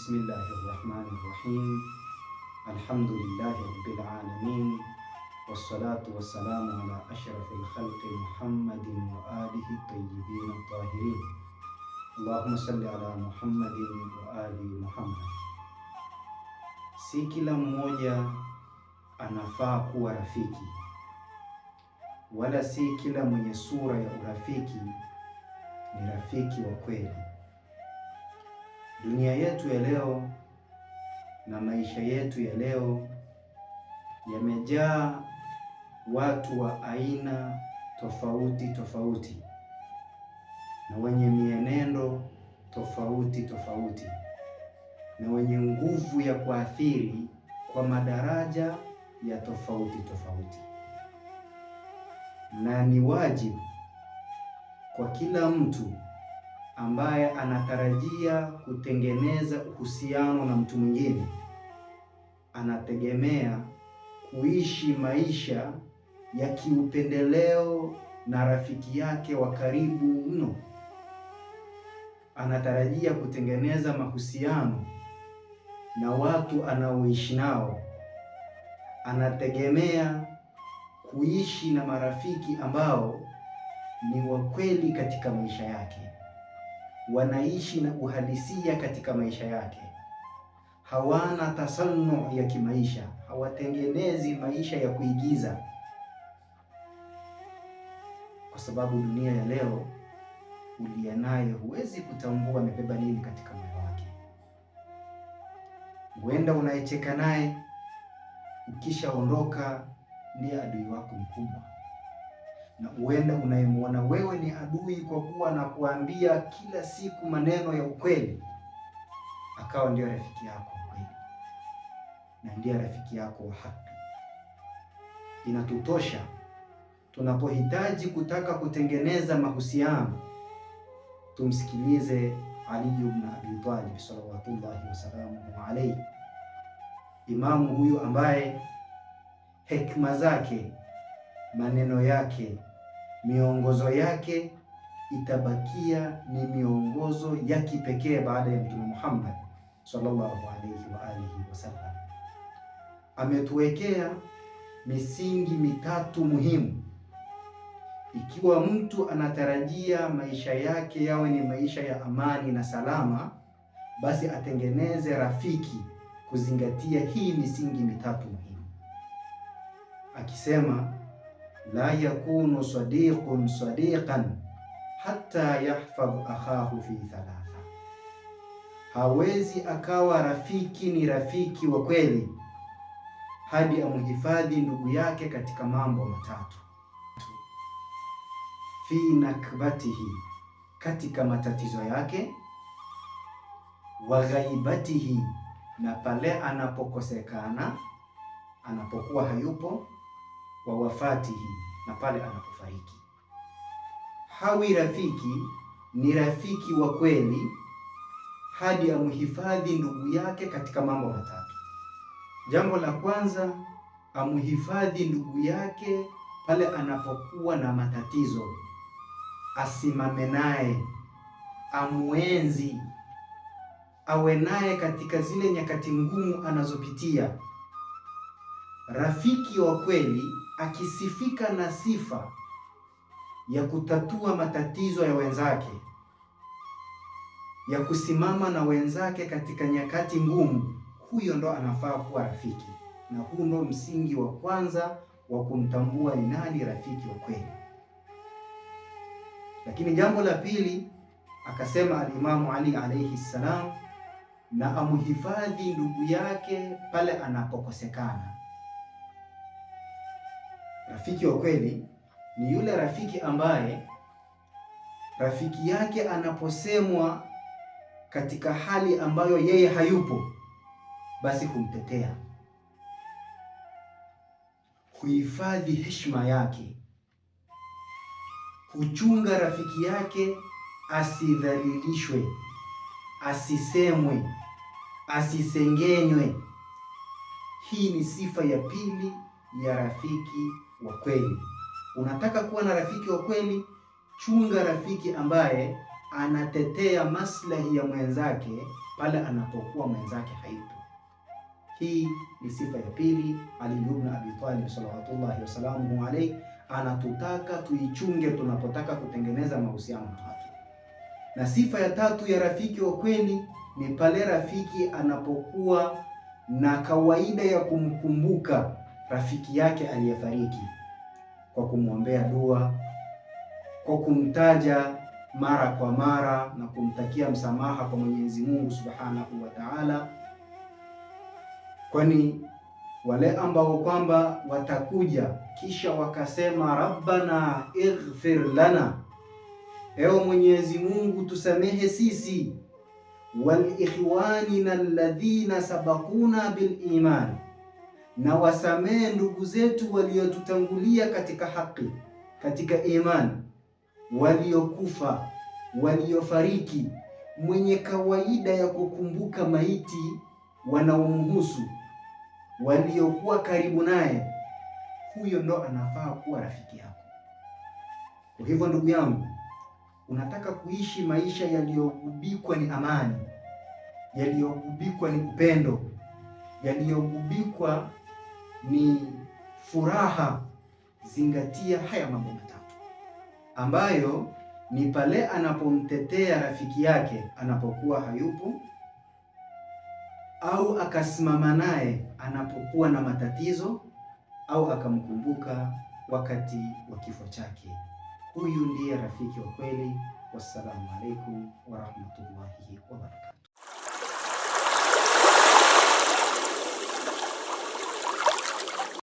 Bismillahirrahmanirrahim. Alhamdulillahi rabbil alamin. Wassalatu wassalamu ala ashrafil khalqi Muhammadin wa alihi tayyibin tahirin. Allahumma salli ala Muhammadin wa ali Muhammad. Si kila mmoja anafaa kuwa rafiki, wala si kila mwenye sura ya urafiki ni rafiki wa kweli. Dunia yetu ya leo na maisha yetu ya leo yamejaa watu wa aina tofauti tofauti na wenye mienendo tofauti tofauti na wenye nguvu ya kuathiri kwa madaraja ya tofauti tofauti, na ni wajibu kwa kila mtu ambaye anatarajia kutengeneza uhusiano na mtu mwingine, anategemea kuishi maisha ya kiupendeleo na rafiki yake wa karibu mno. Anatarajia kutengeneza mahusiano na watu anaoishi nao. Anategemea kuishi na marafiki ambao ni wa kweli katika maisha yake, wanaishi na uhalisia katika maisha yake, hawana tasannu ya kimaisha, hawatengenezi maisha ya kuigiza. Kwa sababu dunia ya leo uliye naye huwezi kutambua amebeba nini katika moyo wake. Huenda unayecheka naye ukishaondoka ndiye adui wako mkubwa, na huenda unayemwona wewe ni adui kwa kuwa anakuambia kila siku maneno ya ukweli, akawa ndiyo rafiki yako kweli na ndiye rafiki yako wa haki. Inatutosha tunapohitaji kutaka kutengeneza mahusiano, tumsikilize Ali ibn Abi Talib sallallahu wasallam alayhi, imamu huyu ambaye hekima zake, maneno yake, miongozo yake itabakia ni miongozo ya kipekee baada ya Mtume Muhammad sallallahu alayhi wa alihi wasallam. Ametuwekea misingi mitatu muhimu. Ikiwa mtu anatarajia maisha yake yawe ni maisha ya amani na salama, basi atengeneze rafiki kuzingatia hii misingi mitatu muhimu, akisema la yakunu sadiqun sadiqan hatta yahfadh akhahu fi thalatha. Hawezi akawa rafiki ni rafiki wa kweli hadi amhifadhi ndugu yake katika mambo matatu: fi nakbatihi, katika matatizo yake; wa ghaibatihi, na pale anapokosekana, anapokuwa hayupo; wa wafatihi, na pale anapofariki. Hawi rafiki ni rafiki wa kweli hadi amhifadhi ndugu yake katika mambo matatu. Jambo la kwanza, amhifadhi ndugu yake pale anapokuwa na matatizo, asimame naye, amwenzi, awe naye katika zile nyakati ngumu anazopitia. Rafiki wa kweli akisifika na sifa ya kutatua matatizo ya wenzake, ya kusimama na wenzake katika nyakati ngumu, huyo ndo anafaa kuwa rafiki, na huu ndo msingi wa kwanza wa kumtambua ni nani rafiki wa kweli. Lakini jambo la pili, akasema al-Imamu Ali alayhi salam, na amhifadhi ndugu yake pale anapokosekana. Rafiki wa kweli ni yule rafiki ambaye rafiki yake anaposemwa katika hali ambayo yeye hayupo, basi humtetea, huhifadhi heshima yake, huchunga rafiki yake asidhalilishwe, asisemwe, asisengenywe. Hii ni sifa ya pili ya rafiki wa kweli. Unataka kuwa na rafiki wa kweli, chunga rafiki ambaye anatetea maslahi ya mwenzake pale anapokuwa mwenzake hayupo. Hii ni sifa ya pili. Ali ibn Abi Talib salawatullahi wasalamuhu alayhi anatutaka tuichunge tunapotaka kutengeneza mahusiano na watu. Na sifa ya tatu ya rafiki wa kweli ni pale rafiki anapokuwa na kawaida ya kumkumbuka rafiki yake aliyefariki kwa kumwombea dua, kwa kumtaja mara kwa mara na kumtakia msamaha kwa Mwenyezi Mungu Subhanahu wa Ta'ala. Kwani wale ambao kwamba watakuja kisha wakasema rabbana ighfir lana, ewe Mwenyezi Mungu tusamehe sisi, wal ikhwanina alladhina sabaquna bil iman, na wasamehe ndugu zetu waliotutangulia katika haki, katika imani, waliokufa, waliofariki. Mwenye kawaida ya kukumbuka maiti wanaomhusu, waliokuwa karibu naye, huyo ndo anafaa kuwa rafiki yako. Kwa hivyo ndugu yangu, unataka kuishi maisha yaliyogubikwa ni amani, yaliyogubikwa ni upendo, yaliyogubikwa ni furaha, zingatia haya mambo matatu, ambayo ni pale anapomtetea rafiki yake anapokuwa hayupo, au akasimama naye anapokuwa na matatizo, au akamkumbuka wakati wa kifo chake. Huyu ndiye rafiki wa kweli. Wassalamu alaikum warahmatullahi wabarakatuh.